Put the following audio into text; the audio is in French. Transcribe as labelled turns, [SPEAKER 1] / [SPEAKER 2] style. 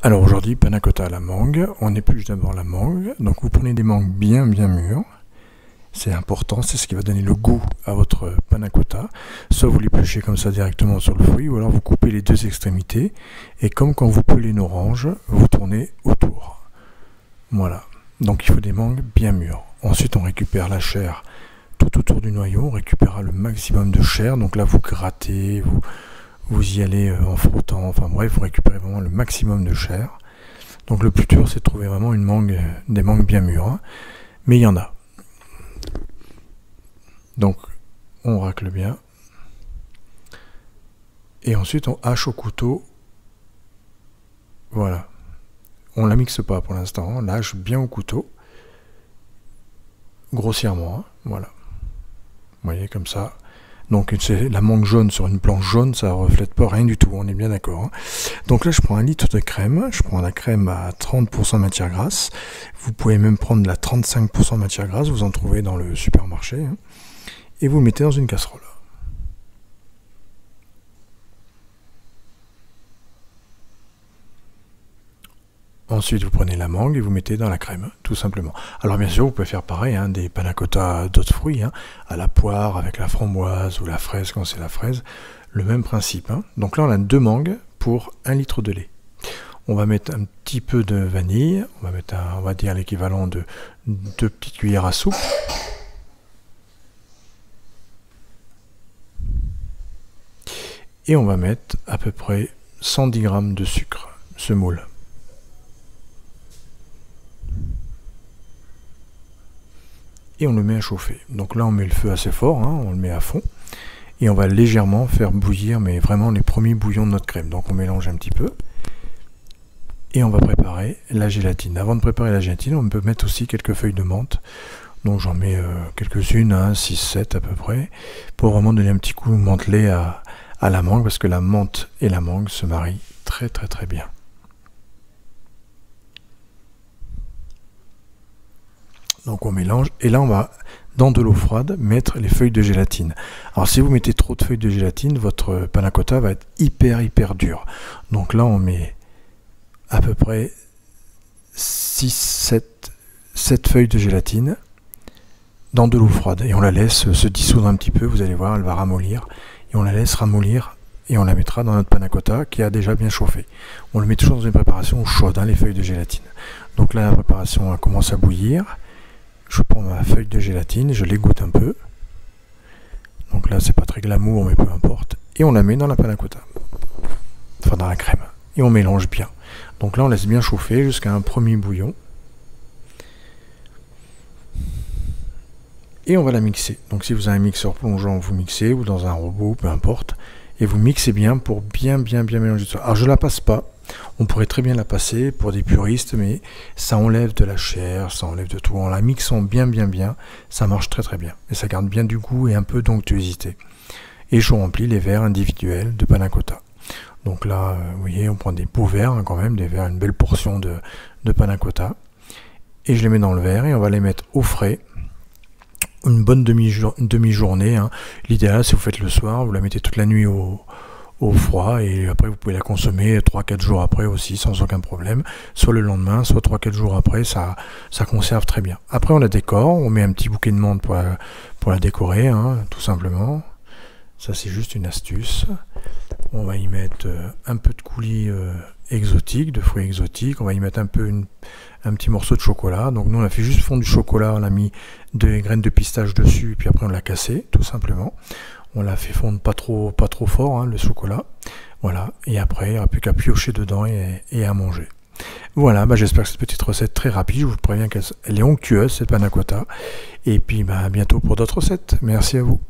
[SPEAKER 1] Alors aujourd'hui, panna cotta à la mangue. On épluche d'abord la mangue. Donc vous prenez des mangues bien mûres. C'est important, c'est ce qui va donner le goût à votre panna cotta. Soit vous l'épluchez comme ça directement sur le fruit, ou alors vous coupez les deux extrémités. Et comme quand vous pelez une orange, vous tournez autour. Voilà. Donc il faut des mangues bien mûres. Ensuite on récupère la chair tout autour du noyau. On récupérera le maximum de chair. Donc là vous grattez, vous y allez en frottant, enfin bref, vous récupérez vraiment le maximum de chair. Donc le plus dur, c'est de trouver vraiment des mangues bien mûres, hein. Mais il y en a. Donc on racle bien. Et ensuite on hache au couteau. Voilà. On la mixe pas pour l'instant, on la hache bien au couteau. Grossièrement, hein. Voilà. Vous voyez comme ça. Donc c'est la mangue jaune sur une planche jaune, ça reflète pas rien du tout, on est bien d'accord, hein. Donc là je prends 1 litre de crème, je prends la crème à 30% matière grasse, vous pouvez même prendre la 35% matière grasse, vous en trouvez dans le supermarché, hein. Et vous le mettez dans une casserole. Ensuite, vous prenez la mangue et vous mettez dans la crème, tout simplement. Alors bien sûr, vous pouvez faire pareil, hein, des panna cotta d'autres fruits, hein, à la poire, avec la framboise ou la fraise quand c'est la fraise. Le même principe, hein. Donc là, on a 2 mangues pour 1 litre de lait. On va mettre un petit peu de vanille, on va mettre, on va dire l'équivalent de 2 petites cuillères à soupe. Et on va mettre à peu près 110 g de sucre, semoule. Et on le met à chauffer. Donc là on met le feu assez fort, hein, on le met à fond. Et on va légèrement faire bouillir, mais vraiment les premiers bouillons de notre crème. Donc on mélange un petit peu. Et on va préparer la gélatine. Avant de préparer la gélatine, on peut mettre aussi quelques feuilles de menthe. Donc j'en mets quelques-unes, hein, 6-7 à peu près, pour vraiment donner un petit coup menthelé à la mangue, parce que la menthe et la mangue se marient très bien. Donc on mélange, et là on va, dans de l'eau froide, mettre les feuilles de gélatine. Alors si vous mettez trop de feuilles de gélatine, votre panna cotta va être hyper dur. Donc là on met à peu près 7 feuilles de gélatine dans de l'eau froide. Et on la laisse se dissoudre un petit peu, vous allez voir, elle va ramollir. Et on la laisse ramollir, et on la mettra dans notre panna cotta qui a déjà bien chauffé. On le met toujours dans une préparation chaude, hein, les feuilles de gélatine. Donc là la préparation commence à bouillir. Je prends ma feuille de gélatine, je l'égoutte un peu. Donc là, c'est pas très glamour, mais peu importe. Et on la met dans la panna cotta. Enfin, dans la crème. Et on mélange bien. Donc là, on laisse bien chauffer jusqu'à un premier bouillon. Et on va la mixer. Donc si vous avez un mixeur plongeant, vous mixez, ou dans un robot, peu importe. Et vous mixez bien pour bien mélanger tout ça. Alors je la passe pas. On pourrait très bien la passer pour des puristes, mais ça enlève de la chair, ça enlève de tout. En la mixant bien, ça marche très bien. Et ça garde bien du goût et un peu d'onctuosité. Et je remplis les verres individuels de panna cotta. Donc là, vous voyez, on prend des beaux verres, hein, quand même, des verres, une belle portion de panna cotta. Et je les mets dans le verre et on va les mettre au frais. Une bonne demi-journée, hein. L'idéal, si vous faites le soir, vous la mettez toute la nuit au froid, et après vous pouvez la consommer 3-4 jours après aussi sans aucun problème, soit le lendemain, soit 3-4 jours après, ça conserve très bien. Après on la décore, on met un petit bouquet de menthe pour la décorer, hein, tout simplement. Ça c'est juste une astuce. On va y mettre un peu de coulis exotiques, de fruits exotiques, on va y mettre un petit morceau de chocolat. Donc nous on a fait juste fondre du chocolat, on a mis des graines de pistache dessus, et puis après on l'a cassé, tout simplement. On l'a fait fondre pas trop fort, hein, le chocolat. Voilà. Et après, il n'y aura plus qu'à piocher dedans et à manger. Voilà, j'espère que cette petite recette très rapide, je vous préviens qu'elle est onctueuse, cette panna cotta. Et puis à bientôt pour d'autres recettes. Merci à vous.